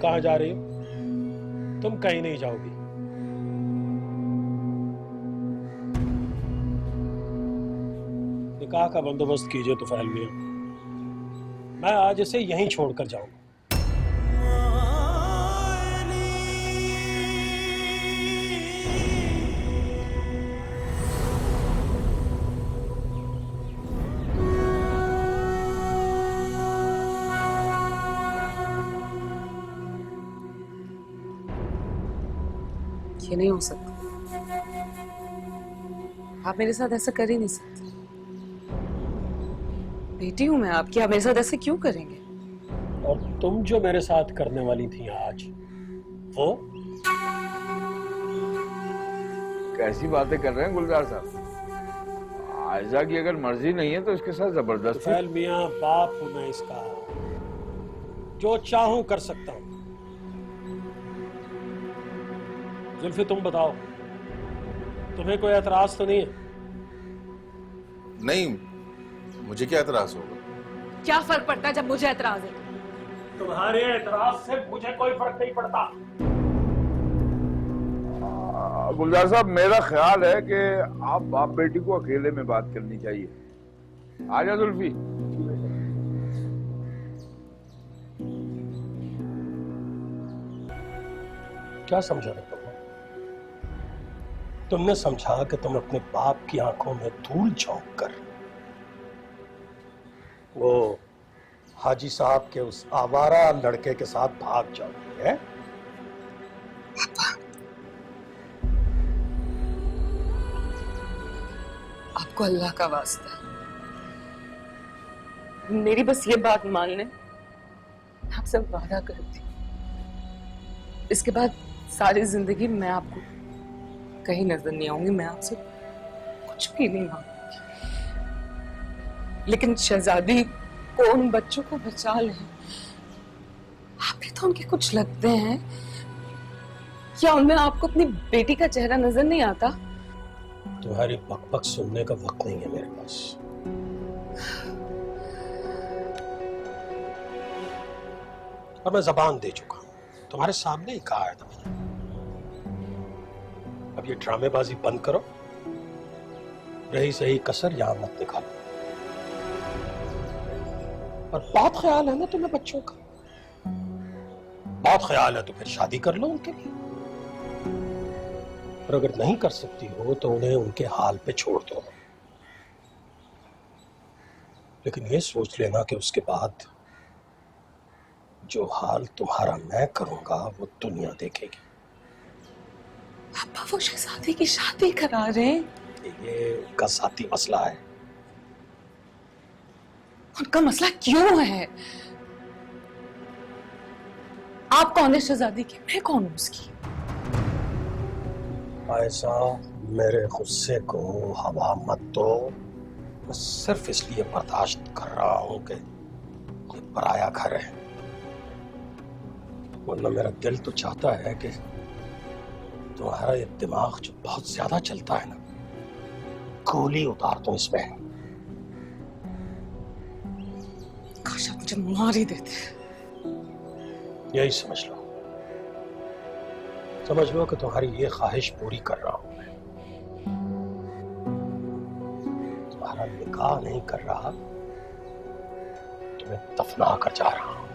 कहाँ जा रही हो? तुम कहीं नहीं जाओगी। निकाह का बंदोबस्त कीजिए तुफैल मियां, मैं आज इसे यहीं छोड़कर जाऊंगा। ये नहीं हो सकता। आप मेरे साथ ऐसा कर ही नहीं सकते। बेटी हूं मैं आपकी, आप मेरे साथ ऐसे क्यों करेंगे? और तुम जो मेरे साथ करने वाली थी आज, वो कैसी बातें कर रहे हैं गुलजार साहब? आयजा की अगर मर्जी नहीं है तो इसके साथ जबरदस्ती। तुफैल मियां, बाप हूं मैं इसका, जो चाहूं कर सकता हूं। जुल्फी तुम बताओ, तुम्हें कोई एतराज तो नहीं है? नहीं, मुझे क्या एतराज होगा? क्या फर्क पड़ता है जब मुझे एतराज है? तुम्हारे एतराज से मुझे कोई फर्क नहीं पड़ता। गुलजार साहब, मेरा ख्याल है कि आप बाप बेटी को अकेले में बात करनी चाहिए। आजा जुल्फी। क्या समझा था तुमने समझा कि तुम अपने बाप की आंखों में धूल झोंक कर वो हाजी साहब के उस आवारा लड़के के साथ भाग जाओगी, है? आपको अल्लाह का वास्ता है, मेरी बस ये बात मान लें। आपसे वादा करती हूं, इसके बाद सारी जिंदगी मैं आपको कहीं नजर नहीं आऊंगी, मैं आपसे कुछ भी नहीं मांगूंगी। लेकिन शहजादी को, उन बच्चों को बचा लें। आप भी तो उनके कुछ लगते हैं। क्या उनमें आपको अपनी बेटी का चेहरा नजर नहीं आता? तुम्हारी बकबक सुनने का वक्त नहीं है मेरे पास। और मैं जबान दे चुका हूं, तुम्हारे सामने ही कहा है था मैंने। अब ये ड्रामेबाजी बंद करो, रही सही कसर यहां मत निकालो। और बहुत ख्याल है ना तुम्हें बच्चों का? बहुत ख्याल है तो फिर शादी कर लो उनके लिए। और अगर नहीं कर सकती हो तो उन्हें उनके हाल पे छोड़ दो। लेकिन ये सोच लेना कि उसके बाद जो हाल तुम्हारा मैं करूंगा वो दुनिया देखेगी। पापा वो शहजादी की शादी करा रहे हैं। ये उनका साथी मसला है। उनका मसला क्यों है? आप कौन है शहजादी की, मैं कौन हूं उसकी? ऐसा मेरे गुस्से को हवा मत दो। मैं सिर्फ इसलिए बर्दाश्त कर रहा हूं कि ये पराया घर है, वरना मेरा दिल तो चाहता है कि तुम्हारा ये दिमाग जो बहुत ज्यादा चलता है ना, गोली उतार दो इसमें। काश आप मुझे मार ही देते। यही समझ लो, समझ लो कि तुम्हारी ये ख्वाहिश पूरी कर रहा हूं मैं। तुम्हारा निकाह नहीं कर रहा, तुम्हें दफना कर जा रहा हूं।